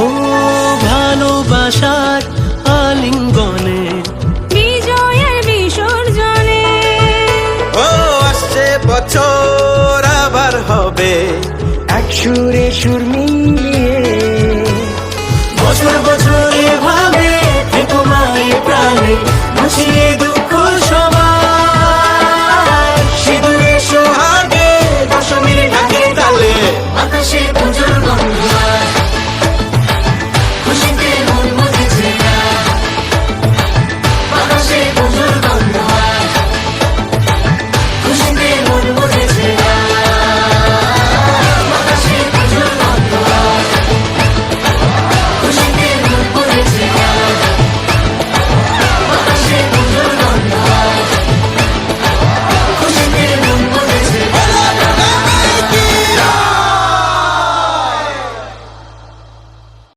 ও ভালোবাসার আলিঙ্গনে বিজয়ের বিসর্জনে ও আসছে বছর আবার হবে এক সুরে সুর মিলিয়ে